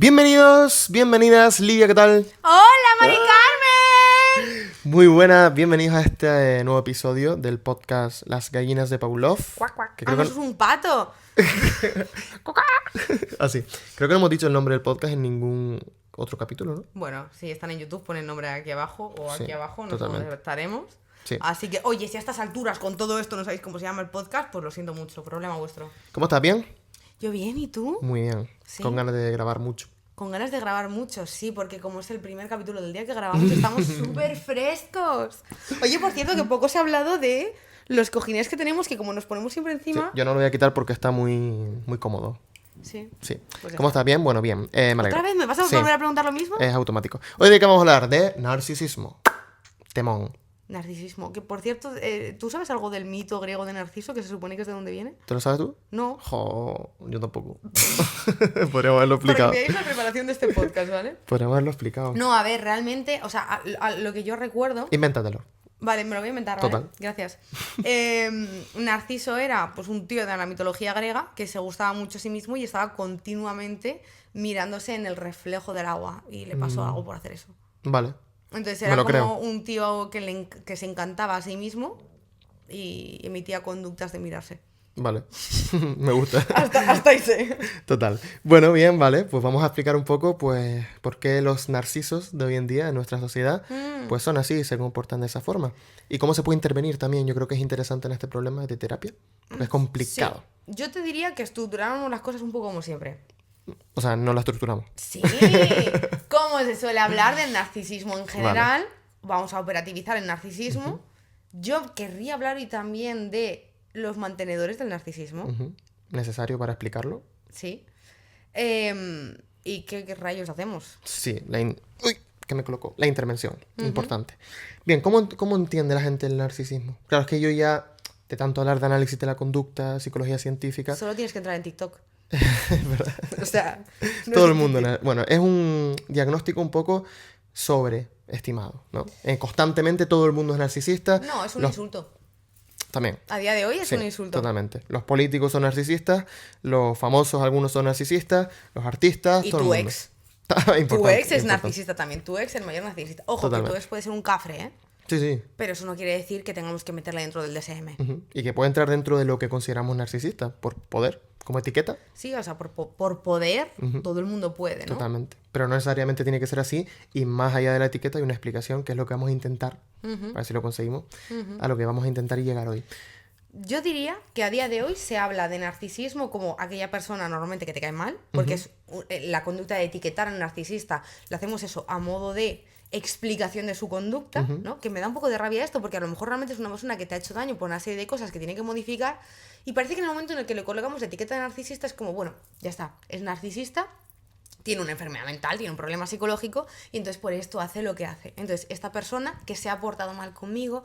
Bienvenidos, bienvenidas, Lidia, ¿qué tal? ¡Hola, Mari Carmen! Muy buenas, bienvenidos a este nuevo episodio del podcast Las gallinas de Pavlov. Cuac, cuac. Que Ah, creo eso es un pato. Así, creo que no hemos dicho el nombre del podcast en ningún otro capítulo, ¿no? Bueno, si están en YouTube, ponen el nombre aquí abajo o Sí, aquí abajo, no sé totalmente. dónde estaremos. Sí. Así que, oye, si a estas alturas con todo esto no sabéis cómo se llama el podcast, pues lo siento mucho, problema vuestro. ¿Cómo estás? ¿Bien? Yo bien, ¿y tú? Muy bien, Sí. con ganas de grabar mucho. Con ganas de grabar mucho, sí, porque como es el primer capítulo del día que grabamos, estamos súper frescos. Oye, por cierto, que poco se ha hablado de los cojines que tenemos, que como nos ponemos siempre Sí, encima... yo no lo voy a quitar porque está muy cómodo. Sí. Sí. Pues ya ¿Cómo está. estás? ¿Bien? Bueno, bien. Me alegro. ¿Otra vez? ¿Me vas a Sí, volver a preguntar lo mismo? es automático. Hoy de qué vamos a hablar de narcisismo. Temón. Narcisismo. Que por cierto, ¿tú sabes algo del mito griego de Narciso, que se supone que es de dónde viene? ¿Te lo sabes tú? No. Jo, yo tampoco. Podríamos haberlo Para explicado. que veáis la preparación de este podcast, ¿vale? Podríamos haberlo explicado. No, a ver, realmente, o sea, a lo que yo recuerdo... Invéntatelo. Vale, me lo voy a inventar, ¿vale? Total. Gracias. Narciso era pues un tío de la mitología griega que se gustaba mucho a sí mismo y estaba continuamente mirándose en el reflejo del agua y le pasó algo por hacer eso. Vale. Entonces Me era lo como creo. un tío que se encantaba a sí mismo y emitía conductas de mirarse. Vale. Me gusta. Hasta ahí sé. Total. Bueno, bien, vale. Pues vamos a explicar un poco, pues, por qué los narcisos de hoy en día en nuestra sociedad, pues son así, se comportan de esa forma. Y cómo se puede intervenir también. Yo creo que es interesante en este problema de terapia. Porque es complicado. Sí. Yo te diría que estructuramos las cosas un poco como siempre. O sea, no la estructuramos. Sí. Como se suele hablar del narcisismo en general, vamos a operativizar el narcisismo. Yo querría hablar hoy también de los mantenedores del narcisismo. Ujú. ¿Necesario para explicarlo? Sí. ¿Y qué rayos hacemos? Sí. Uy, ¿qué me colocó? La intervención. Importante. Bien, ¿cómo entiende la gente el narcisismo? Claro, es que yo ya, de tanto hablar de análisis de la conducta, psicología científica, Solo tienes que entrar en TikTok. es verdad. O sea, no Todo es el mundo. difícil. Bueno, es un diagnóstico un poco sobreestimado, ¿no? Constantemente todo el mundo es narcisista. No, es un Los- insulto. También. A día de hoy es Sí, un insulto. totalmente. Los políticos son narcisistas, los famosos algunos son narcisistas, los artistas, Y todo tu el mundo. ex. Tu Importante, ex es importante. narcisista también. Tu ex es el mayor narcisista. Ojo, que Totalmente. tu ex puede ser un cafre, ¿eh? Sí, sí. Pero eso no quiere decir que tengamos que meterla dentro del DSM. Ujú. Y que puede entrar dentro de lo que consideramos narcisista, por poder, como etiqueta. Sí, o sea, por poder, todo el mundo puede, ¿no? Totalmente. Pero no necesariamente tiene que ser así. Y más allá de la etiqueta hay una explicación, que es lo que vamos a intentar, a ver si lo conseguimos, a lo que vamos a intentar llegar hoy. Yo diría que a día de hoy se habla de narcisismo como aquella persona normalmente que te cae mal, porque es la conducta de etiquetar al narcisista, lo hacemos eso a modo de explicación de su conducta, ¿no? Que me da un poco de rabia esto, porque a lo mejor realmente es una persona que te ha hecho daño por una serie de cosas que tiene que modificar, y parece que en el momento en el que le colocamos la etiqueta de narcisista es como, bueno, ya está, es narcisista, tiene una enfermedad mental, tiene un problema psicológico, y entonces por esto hace lo que hace. Entonces, esta persona que se ha portado mal conmigo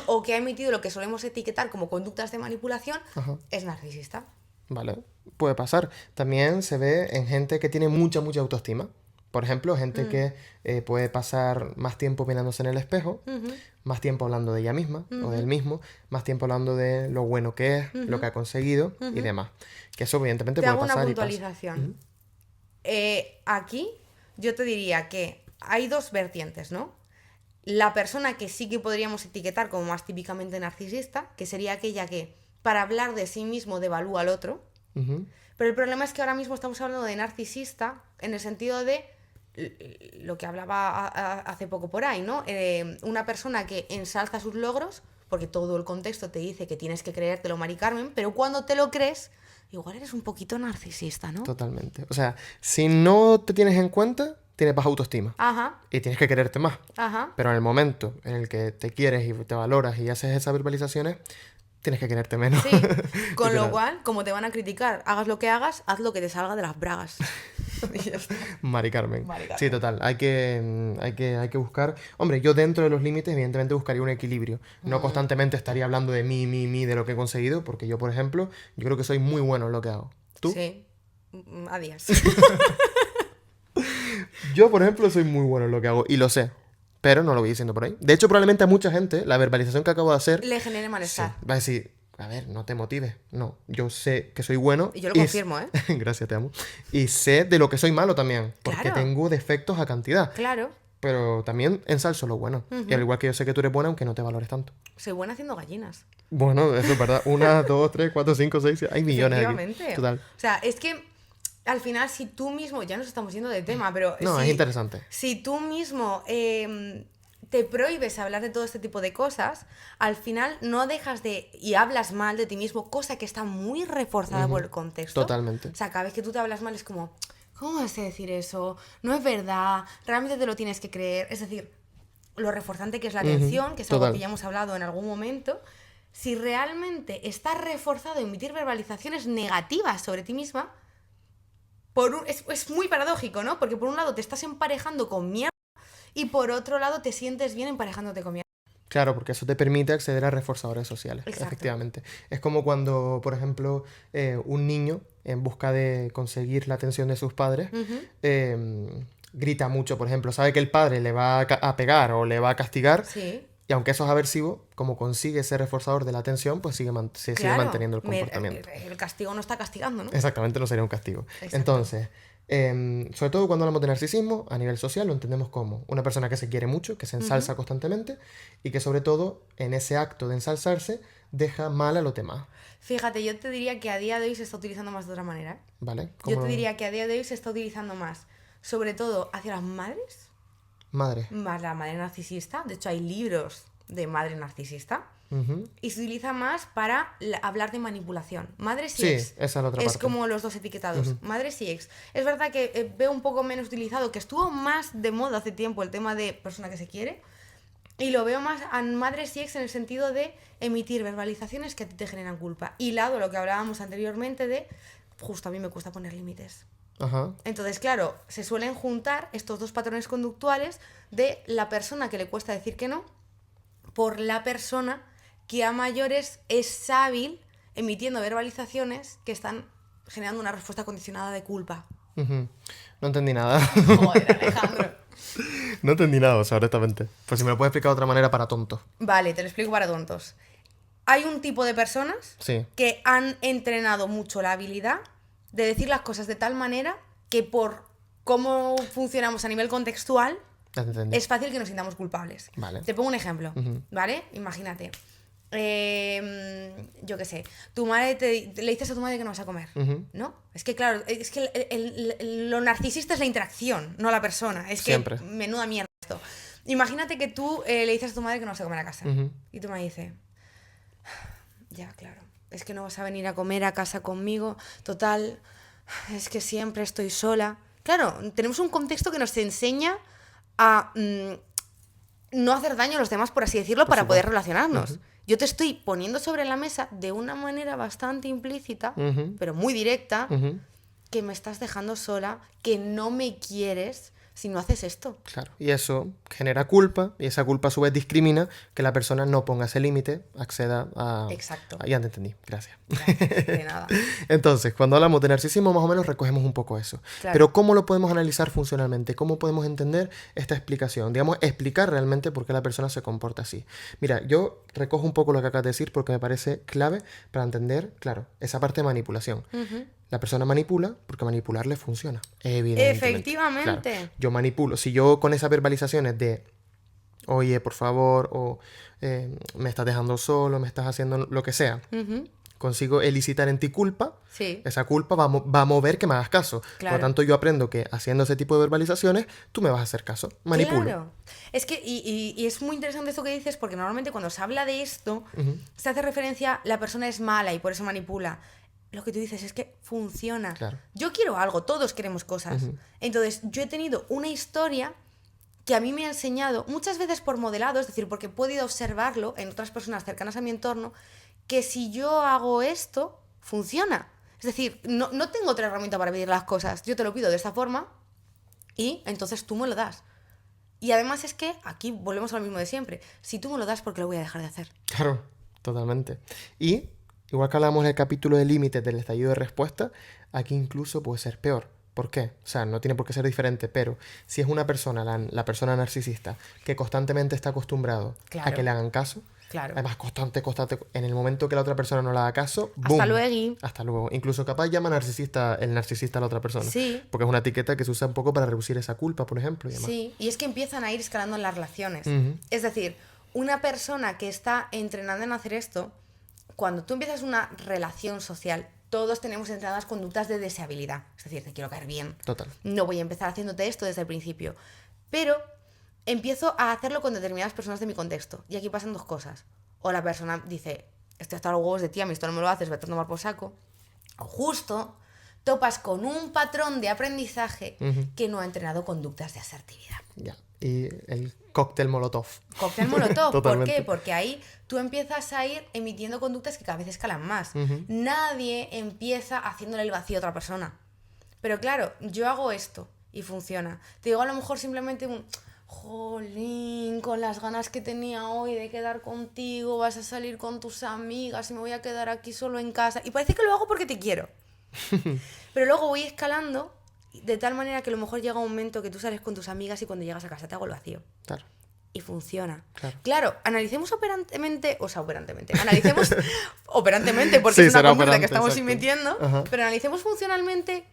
o que ha emitido lo que solemos etiquetar como conductas de manipulación, es narcisista. Vale, puede pasar. También se ve en gente que tiene mucha autoestima. Por ejemplo, gente que puede pasar más tiempo mirándose en el espejo, más tiempo hablando de ella misma o de él mismo, más tiempo hablando de lo bueno que es, lo que ha conseguido y demás. Que eso evidentemente Te puede hago una pasar y pasa. puntualización. Aquí yo te diría que hay dos vertientes, ¿no? La persona que sí que podríamos etiquetar como más típicamente narcisista, que sería aquella que para hablar de sí mismo devalúa al otro. Ujú. Pero el problema es que ahora mismo estamos hablando de narcisista en el sentido de lo que hablaba hace poco por ahí, ¿no? Una persona que ensalza sus logros, porque todo el contexto te dice que tienes que creértelo, Mari Carmen, pero cuando te lo crees, igual eres un poquito narcisista, ¿no? Totalmente. O sea, si no te tienes en cuenta, tienes baja autoestima. Ajá, Y tienes que quererte más. ajá. Pero en el momento en el que te quieres y te valoras y haces esas verbalizaciones, tienes que quererte menos. Sí, con lo Literal. cual, como te van a criticar, hagas lo que hagas, haz lo que te salga de las bragas. Y ya está. Mari Carmen. Mari Carmen. Sí, total. Hay que buscar. Hombre, yo dentro de los límites, evidentemente buscaría un equilibrio. No constantemente estaría hablando de mí, de lo que he conseguido, porque yo, por ejemplo, yo creo que soy muy bueno en lo que hago. ¿Tú? Sí. Adiós. Yo, por ejemplo, soy muy bueno en lo que hago y lo sé. Pero no lo voy diciendo por ahí. De hecho, probablemente a mucha gente, la verbalización que acabo de hacer, Le genere sí, malestar. va a decir, a ver, no te motives. No, yo sé que soy bueno. Y yo lo confirmo, ¿eh? Gracias, te amo. Y sé de lo que soy malo también, porque Claro. tengo defectos a cantidad. Claro. Pero también ensalzo lo bueno. Y al igual que yo sé que tú eres buena, aunque no te valores tanto. Soy buena haciendo gallinas. Bueno, eso es verdad. 1, 2, 3, 4, 5, 6, hay millones aquí. Efectivamente. Total. O sea, es que al final si tú mismo, ya nos estamos yendo de tema, pero No, si, es interesante. si tú mismo te prohíbes hablar de todo este tipo de cosas, al final no dejas de, y hablas mal de ti mismo, cosa que está muy reforzada por el contexto. Totalmente. O sea, cada vez que tú te hablas mal es como, ¿cómo vas a decir eso? No es verdad, realmente te lo tienes que creer. Es decir, lo reforzante que es la atención, que es algo Total. que ya hemos hablado en algún momento. Si realmente estás reforzado en emitir verbalizaciones negativas sobre ti misma, es muy paradójico, ¿no? Porque por un lado te estás emparejando con mierda y por otro lado te sientes bien emparejándote con mierda. Claro, porque eso te permite acceder a reforzadores sociales, Exacto. efectivamente. Es como cuando, por ejemplo, un niño, en busca de conseguir la atención de sus padres, grita mucho, por ejemplo, sabe que el padre le va a pegar o le va a castigar, Sí. y aunque eso es aversivo, como consigue ese reforzador de la atención, pues sigue sigue manteniendo el comportamiento. El castigo no está castigando, ¿no? Exactamente, no sería un castigo. Exacto. Entonces, sobre todo cuando hablamos de narcisismo, a nivel social lo entendemos como una persona que se quiere mucho, que se ensalza constantemente y que sobre todo en ese acto de ensalzarse deja mal a los demás. Fíjate, yo te diría que a día de hoy se está utilizando más de otra manera, ¿eh? ¿Vale? Yo te diría que a día de hoy se está utilizando más, sobre todo hacia las madres, Madre. más la madre narcisista. De hecho, hay libros de madre narcisista. Ujú. Y se utiliza más para hablar de manipulación. Madres y Sí, ex. esa es la otra Es parte. como los dos etiquetados. Madres y ex. Es verdad que veo un poco menos utilizado, que estuvo más de moda hace tiempo el tema de persona que se quiere. Y lo veo más a madres y ex en el sentido de emitir verbalizaciones que a ti te generan culpa. Y lado lo que hablábamos anteriormente de, justo a mí me cuesta poner límites. Ajá. Entonces, claro, se suelen juntar estos dos patrones conductuales de la persona que le cuesta decir que no por la persona que a mayores es hábil emitiendo verbalizaciones que están generando una respuesta condicionada de culpa. Ujú. No entendí nada. Joder, Alejandro. No entendí nada, o sea, honestamente. Pues si me lo puedes explicar de otra manera para tontos. Vale, te lo explico para tontos. Hay un tipo de personas Sí. que han entrenado mucho la habilidad de decir las cosas de tal manera que por cómo funcionamos a nivel contextual Ya te entendí. es fácil que nos sintamos culpables. Vale. Te pongo un ejemplo, ¿vale? Imagínate. Yo qué sé, tu madre le dices a tu madre que no vas a comer, ¿no? Es que claro, es que lo narcisista es la interacción, no la persona. Es que Siempre. menuda mierda esto. Imagínate que tú le dices a tu madre que no vas a comer a casa. Y tu madre dice, ya, claro, es que no vas a venir a comer a casa conmigo. Total, es que siempre estoy sola. Claro, tenemos un contexto que nos enseña a no hacer daño a los demás, por así decirlo, para poder relacionarnos. Yo te estoy poniendo sobre la mesa de una manera bastante implícita, pero muy directa, que me estás dejando sola, que no me quieres si no haces esto. Claro. Y eso genera culpa, y esa culpa a su vez discrimina que la persona no ponga ese límite, acceda a... Exacto. Ya te entendí, gracias. De nada. Entonces, cuando hablamos de narcisismo, más o menos recogemos un poco eso. Claro. Pero ¿cómo lo podemos analizar funcionalmente? ¿Cómo podemos entender esta explicación? Digamos, explicar realmente por qué la persona se comporta así. Mira, yo recojo un poco lo que acabas de decir porque me parece clave para entender, claro, esa parte de manipulación. La persona manipula porque manipularle funciona. Evidentemente. Efectivamente. Claro, yo manipulo. Si yo con esas verbalizaciones de oye, por favor, o me estás dejando solo, me estás haciendo lo que sea, consigo elicitar en ti culpa, Sí. esa culpa va a mover que me hagas caso. Claro. Por lo tanto, yo aprendo que haciendo ese tipo de verbalizaciones, tú me vas a hacer caso. Manipulo. Claro. Es que, y es muy interesante esto que dices, porque normalmente cuando se habla de esto, se hace referencia, la persona es mala y por eso manipula. Lo que tú dices es que funciona. Claro. Yo quiero algo, todos queremos cosas. Entonces, yo he tenido una historia que a mí me ha enseñado, muchas veces por modelado, es decir, porque he podido observarlo en otras personas cercanas a mi entorno, que si yo hago esto, funciona. Es decir, no tengo otra herramienta para pedir las cosas. Yo te lo pido de esta forma y entonces tú me lo das. Y además es que aquí volvemos a lo mismo de siempre. Si tú me lo das, ¿por qué lo voy a dejar de hacer? Claro, totalmente. Y, igual que hablamos en el capítulo de límites del estallido de respuesta, aquí incluso puede ser peor. ¿Por qué? O sea, no tiene por qué ser diferente, pero si es una persona, la persona narcisista, que constantemente está acostumbrado Claro. a que le hagan caso, Claro. Además, constante. En el momento que la otra persona no le haga caso, ¡boom! Hasta luego. Hasta luego. Incluso capaz llama el narcisista a la otra persona. Sí. Porque es una etiqueta que se usa un poco para reducir esa culpa, por ejemplo. Y demás. Sí, y es que empiezan a ir escalando en las relaciones. Es decir, una persona que está entrenando en hacer esto, cuando tú empiezas una relación social, todos tenemos entrenadas conductas de deseabilidad. Es decir, te quiero caer bien. Total. No voy a empezar haciéndote esto desde el principio. Pero empiezo a hacerlo con determinadas personas de mi contexto. Y aquí pasan dos cosas. O la persona dice, estoy hasta los huevos de ti, a mí esto no me lo haces, vete a tomar por saco. O justo topas con un patrón de aprendizaje que no ha entrenado conductas de asertividad. Ya. Y el cóctel molotov. Cóctel molotov. ¿Por Totalmente. qué? Porque ahí tú empiezas a ir emitiendo conductas que cada vez escalan más. Nadie empieza haciéndole el vacío a otra persona. Pero claro, yo hago esto y funciona. Te digo a lo mejor simplemente un... Jolín, con las ganas que tenía hoy de quedar contigo, vas a salir con tus amigas y me voy a quedar aquí solo en casa. Y parece que lo hago porque te quiero. Pero luego voy escalando de tal manera que a lo mejor llega un momento que tú sales con tus amigas y cuando llegas a casa te hago el vacío. Claro. Y funciona. Claro, analicemos operantemente, analicemos operantemente porque Sí, es una será conducta que operante, estamos exacto. emitiendo, Ajá. pero analicemos funcionalmente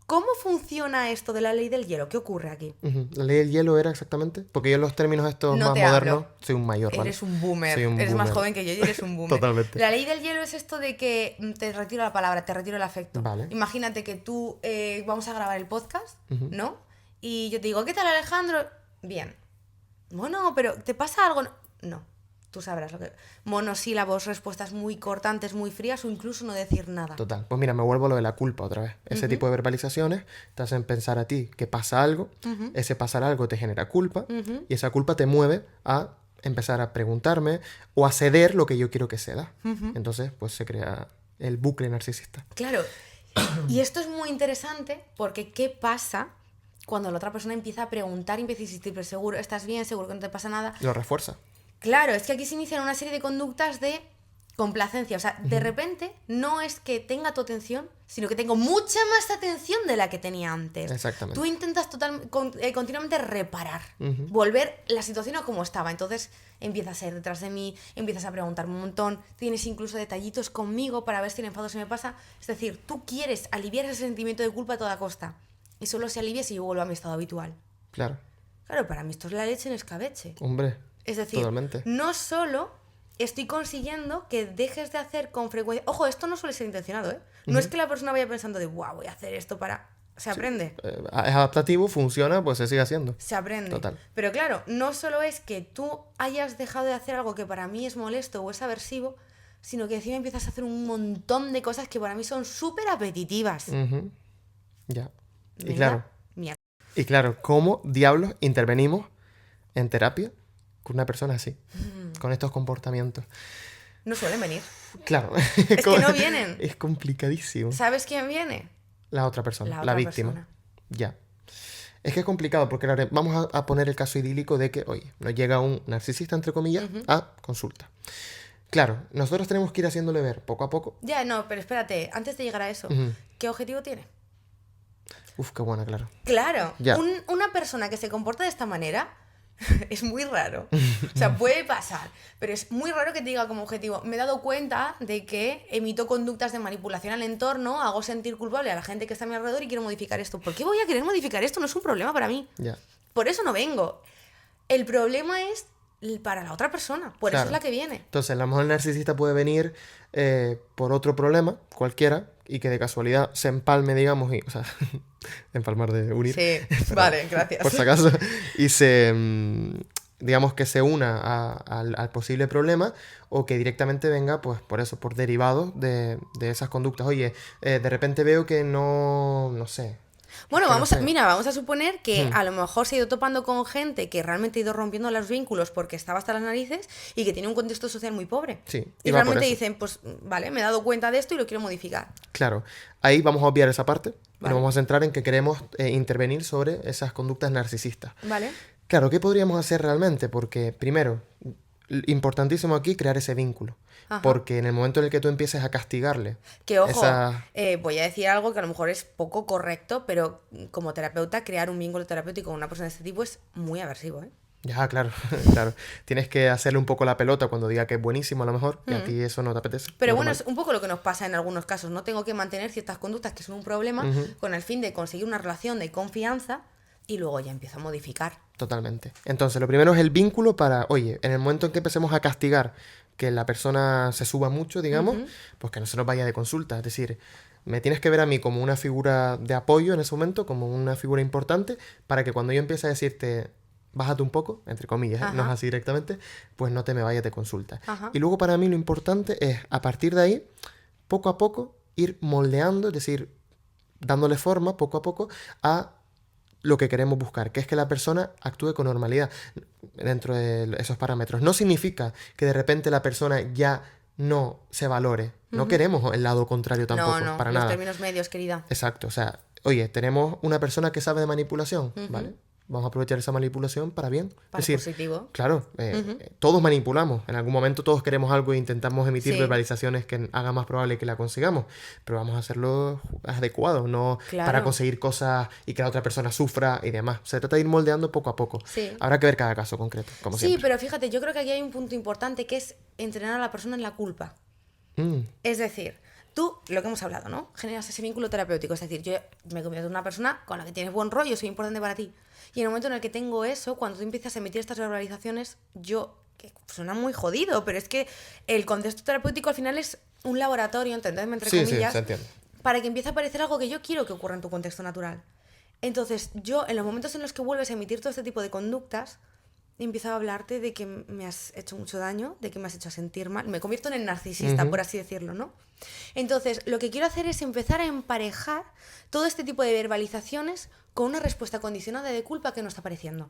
cómo funciona esto de la ley del hielo. ¿Qué ocurre aquí? La ley del hielo era exactamente. Porque yo en los términos estos No más te modernos hablo. soy un mayor, ¿vale? Eres un boomer. Soy un Eres más boomer. joven que yo y eres un boomer. Totalmente. La ley del hielo es esto de que te retiro la palabra, te retiro el afecto. Vale. Imagínate que tú vamos a grabar el podcast, ¿no? Y yo te digo, ¿qué tal, Alejandro? Bien. Bueno, pero ¿te pasa algo? No. Tú sabrás lo que... Monosílabos, respuestas muy cortantes, muy frías o incluso no decir nada. Total. Pues mira, me vuelvo a lo de la culpa otra vez. Ese tipo de verbalizaciones te hacen pensar a ti que pasa algo, ese pasar algo te genera culpa y esa culpa te mueve a empezar a preguntarme o a ceder lo que yo quiero que ceda. Entonces, pues se crea el bucle narcisista. Claro. Y esto es muy interesante porque ¿qué pasa cuando la otra persona empieza a preguntar y empieza a insistir, pero seguro, estás bien, seguro que no te pasa nada? Lo refuerza. Claro, es que aquí se inician una serie de conductas de complacencia. O sea, de repente no es que tenga tu atención, sino que tengo mucha más atención de la que tenía antes. Exactamente. Tú intentas continuamente reparar, volver la situación a como estaba. Entonces empiezas a ir detrás de mí, empiezas a preguntarme un montón, tienes incluso detallitos conmigo para ver si el enfado se me pasa. Es decir, tú quieres aliviar ese sentimiento de culpa a toda costa. Y solo se alivia si yo vuelvo a mi estado habitual. Claro. Claro, para mí esto es la leche en escabeche. Hombre. Es decir, Totalmente. no solo estoy consiguiendo que dejes de hacer con frecuencia... Ojo, esto no suele ser intencionado, ¿eh? No es que la persona vaya pensando de, wow, voy a hacer esto para... Se aprende. Es adaptativo, funciona, pues se sigue haciendo. Se aprende. Total. Pero claro, no solo es que tú hayas dejado de hacer algo que para mí es molesto o es aversivo, sino que encima empiezas a hacer un montón de cosas que para mí son súper apetitivas. Ya. Y Venga, claro. mierda. Y claro, ¿cómo diablos intervenimos en terapia con una persona así? Con estos comportamientos. No suelen venir. Claro. Es que no vienen. Es complicadísimo. ¿Sabes quién viene? La otra persona, La la, otra víctima. persona. Ya. Es que es complicado porque claro, vamos a poner el caso idílico de que, oye, nos llega un narcisista, entre comillas, a consulta. Claro, nosotros tenemos que ir haciéndole ver poco a poco. Ya, no, pero espérate, antes de llegar a eso, ¿qué objetivo tiene? Uf, qué buena, claro. Claro, Ya. Una persona que se comporta de esta manera es muy raro. O sea, puede pasar, pero es muy raro que te diga como objetivo, me he dado cuenta de que emito conductas de manipulación al entorno, hago sentir culpable a la gente que está a mi alrededor y quiero modificar esto. ¿Por qué voy a querer modificar esto? No es un problema para mí. Ya. Por eso no vengo. El problema es para la otra persona, por eso Claro. es la que viene. Entonces, a lo mejor el narcisista puede venir por otro problema, cualquiera, y que de casualidad se empalme, digamos, y, o sea, empalmar de unir. Sí, vale, gracias. Por si acaso, y se, digamos que se una al posible problema o que directamente venga, pues por eso, por derivados de esas conductas. Oye, de repente veo que no sé. Bueno, que no vamos sé. a suponer que a lo mejor se ha ido topando con gente que realmente ha ido rompiendo los vínculos porque estaba hasta las narices y que tiene un contexto social muy pobre. Sí, Y y va por realmente eso. dicen, pues vale, me he dado cuenta de esto y lo quiero modificar. Claro, ahí vamos a obviar esa parte. Y Vale. nos vamos a centrar en que queremos intervenir sobre esas conductas narcisistas. ¿Vale? Claro, ¿qué podríamos hacer realmente? Porque, primero, importantísimo aquí crear ese vínculo. Ajá. Porque en el momento en el que tú empieces a castigarle Que ojo, esa- voy a decir algo que a lo mejor es poco correcto, pero como terapeuta, crear un vínculo terapéutico con una persona de este tipo es muy aversivo, ¿eh? Ya, claro, claro. Tienes que hacerle un poco la pelota cuando diga que es buenísimo a lo mejor, y a ti eso no te apetece. Pero bueno, Normal. es un poco lo que nos pasa en algunos casos. No tengo que mantener ciertas conductas que son un problema con el fin de conseguir una relación de confianza y luego ya empiezo a modificar. Totalmente. Entonces, lo primero es el vínculo para, oye, en el momento en que empecemos a castigar que la persona se suba mucho, digamos, pues que no se nos vaya de consulta. Es decir, me tienes que ver a mí como una figura de apoyo en ese momento, como una figura importante, para que cuando yo empiece a decirte, bájate un poco, entre comillas, no es Ajá. así directamente, pues no te me vayas de consulta. Ajá. Y luego para mí lo importante es, a partir de ahí, poco a poco, ir moldeando, es decir, dándole forma poco a poco a lo que queremos buscar, que es que la persona actúe con normalidad dentro de esos parámetros. No significa que de repente la persona ya no se valore. No queremos el lado contrario tampoco, No, para los nada. términos medios, querida. Exacto, o sea, oye, tenemos una persona que sabe de manipulación, ¿vale? Vamos a aprovechar esa manipulación para bien. Para Es decir, positivo. claro, todos manipulamos. En algún momento todos queremos algo e intentamos emitir Sí. verbalizaciones que hagan más probable que la consigamos. Pero vamos a hacerlo adecuado, no Claro. para conseguir cosas y que la otra persona sufra y demás. Se trata de ir moldeando poco a poco. Sí. Habrá que ver cada caso concreto, como Sí, siempre. pero fíjate, yo creo que aquí hay un punto importante que es entrenar a la persona en la culpa. Mm, Es decir, tú, lo que hemos hablado, ¿no? Generas ese vínculo terapéutico. Es decir, yo me convierto en una persona con la que tienes buen rollo, soy importante para ti. Y en el momento en el que tengo eso, cuando tú empiezas a emitir estas verbalizaciones, que suena muy jodido, pero es que el contexto terapéutico al final es un laboratorio, entendedme entre Sí, sí, comillas, se entiende. para que empiece a aparecer algo que yo quiero que ocurra en tu contexto natural. Entonces, yo, en los momentos en los que vuelves a emitir todo este tipo de conductas, empiezo a hablarte de que me has hecho mucho daño, de que me has hecho sentir mal. Me convierto en el narcisista, por así decirlo, ¿no? Entonces, lo que quiero hacer es empezar a emparejar todo este tipo de verbalizaciones con una respuesta condicionada de culpa que no está apareciendo.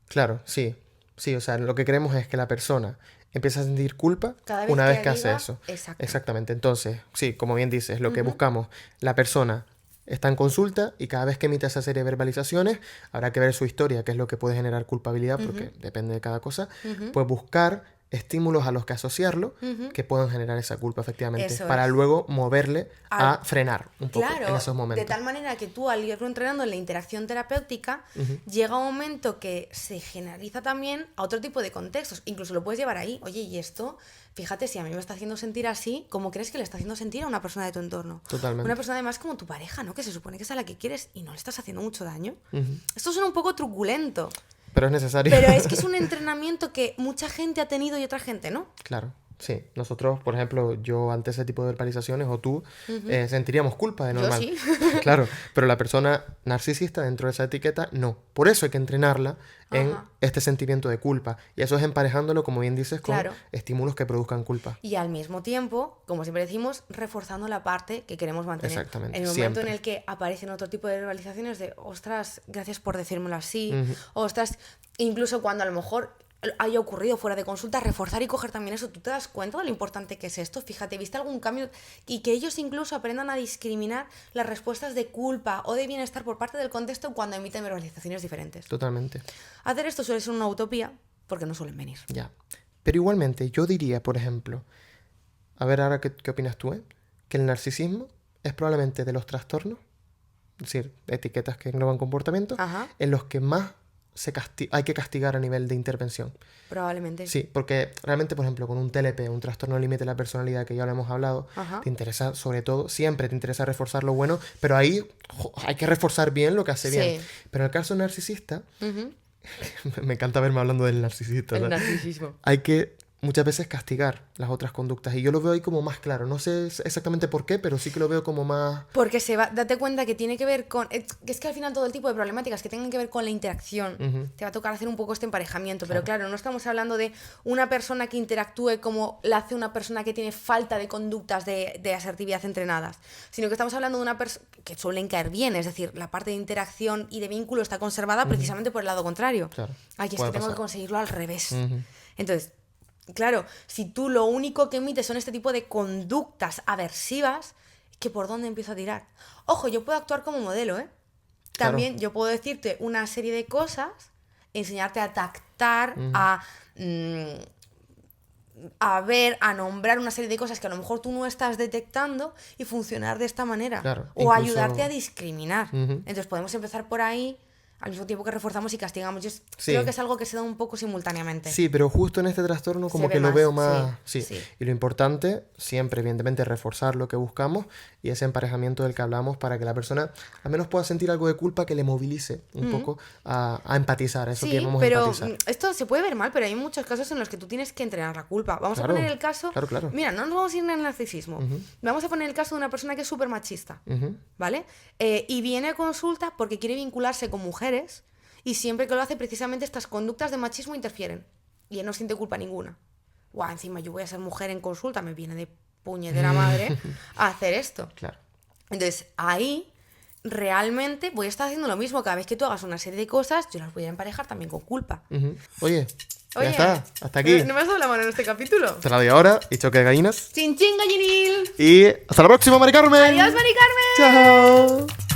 Claro, sí. Sí, o sea, lo que queremos es que la persona empiece a sentir culpa Cada vez una que vez que hace diga- eso. Exacto. Exactamente. Entonces, sí, como bien dices, lo que buscamos, la persona está en consulta y cada vez que emite esa serie de verbalizaciones, habrá que ver su historia, que es lo que puede generar culpabilidad, porque depende de cada cosa, pues buscar estímulos a los que asociarlo que puedan generar esa culpa, efectivamente, Eso para es. luego moverle a frenar un poco Claro, en esos momentos. de tal manera que tú al irlo entrenando en la interacción terapéutica, llega un momento que se generaliza también a otro tipo de contextos. Incluso lo puedes llevar ahí. Oye, y esto, fíjate, si a mí me está haciendo sentir así, ¿cómo crees que le está haciendo sentir a una persona de tu entorno? Totalmente. Una persona además como tu pareja, ¿no? Que se supone que es a la que quieres y no le estás haciendo mucho daño. Esto suena un poco truculento, Pero es necesario. pero es que es un entrenamiento que mucha gente ha tenido y otra gente no. Claro, sí. Nosotros, por ejemplo, yo ante ese tipo de verbalizaciones, o tú, sentiríamos culpa de Yo normal. sí. Claro, pero la persona narcisista dentro de esa etiqueta, no. Por eso hay que entrenarla en Ajá. este sentimiento de culpa. Y eso es emparejándolo, como bien dices, con Claro. estímulos que produzcan culpa. Y al mismo tiempo, como siempre decimos, reforzando la parte que queremos mantener. Exactamente, En el momento siempre. en el que aparecen otro tipo de verbalizaciones de, ostras, gracias por decírmelo así, ostras, incluso cuando a lo mejor haya ocurrido fuera de consulta, reforzar y coger también eso. ¿Tú te das cuenta de lo importante que es esto? Fíjate, ¿viste algún cambio? Y que ellos incluso aprendan a discriminar las respuestas de culpa o de bienestar por parte del contexto cuando emiten verbalizaciones diferentes. Totalmente. Hacer esto suele ser una utopía porque no suelen venir. Ya. Pero igualmente, yo diría, por ejemplo, a ver ahora qué opinas tú, ¿eh? Que el narcisismo es probablemente de los trastornos, es decir, etiquetas que engloban comportamientos, Ajá. en los que más hay que castigar a nivel de intervención. Probablemente. Sí, porque realmente, por ejemplo, con un TLP, un trastorno límite de la personalidad, que ya lo hemos hablado, Ajá. te interesa, sobre todo, siempre te interesa reforzar lo bueno, pero ahí hay que reforzar bien lo que hace bien. Sí. Pero en el caso narcisista, Ujú. me encanta verme hablando del narcisista, El ¿no? narcisismo. Hay que muchas veces castigar las otras conductas. Y yo lo veo ahí como más claro. No sé exactamente por qué, pero sí que lo veo como más... Porque date cuenta que tiene que ver con... que es que al final todo el tipo de problemáticas que tengan que ver con la interacción, te va a tocar hacer un poco este emparejamiento. Pero claro, no estamos hablando de una persona que interactúe como la hace una persona que tiene falta de conductas de asertividad entrenadas, sino que estamos hablando de una persona que suelen caer bien. Es decir, la parte de interacción y de vínculo está conservada precisamente por el lado contrario. Claro, Ay, es que puede tengo que pasar. conseguirlo al revés. Entonces... Claro, si tú lo único que emites son este tipo de conductas aversivas, ¿que por dónde empiezo a tirar? Ojo, yo puedo actuar como modelo, ¿eh? También yo puedo decirte una serie de cosas, enseñarte a tactar, a ver, a nombrar una serie de cosas que a lo mejor tú no estás detectando y funcionar de esta manera. Claro, O incluso- ayudarte a discriminar. Entonces podemos empezar por ahí al mismo tiempo que reforzamos y castigamos. Yo Sí. creo que es algo que se da un poco simultáneamente. Sí, pero justo en este trastorno como Se ve que lo más, veo más... sí, Sí. sí. Y lo importante, siempre, evidentemente, es reforzar lo que buscamos y ese emparejamiento del que hablamos para que la persona al menos pueda sentir algo de culpa que le movilice un poco a empatizar, eso que Sí, llamamos pero empatizar. esto se puede ver mal, pero hay muchos casos en los que tú tienes que entrenar la culpa. Vamos Claro, a poner el caso... claro. Mira, no nos vamos a ir en el narcisismo. Vamos a poner el caso de una persona que es súper machista, Ujú. ¿vale? Y viene a consulta porque quiere vincularse con mujeres y siempre que lo hace, precisamente estas conductas de machismo interfieren. Y él no siente culpa ninguna. Guau, encima yo voy a ser mujer en consulta, me viene de puñetera madre a hacer esto. Claro. Entonces, ahí realmente voy a estar haciendo lo mismo. Cada vez que tú hagas una serie de cosas, yo las voy a emparejar también con culpa. Ujú. Oye, Oye, ya está, hasta aquí. ¿No me has dado la mano en este capítulo? Te la doy ahora y choque de gallinas. ¡Chin, chin, gallinil! Y hasta la próxima, Mari Carmen. ¡Adiós, Mari Carmen! Chao.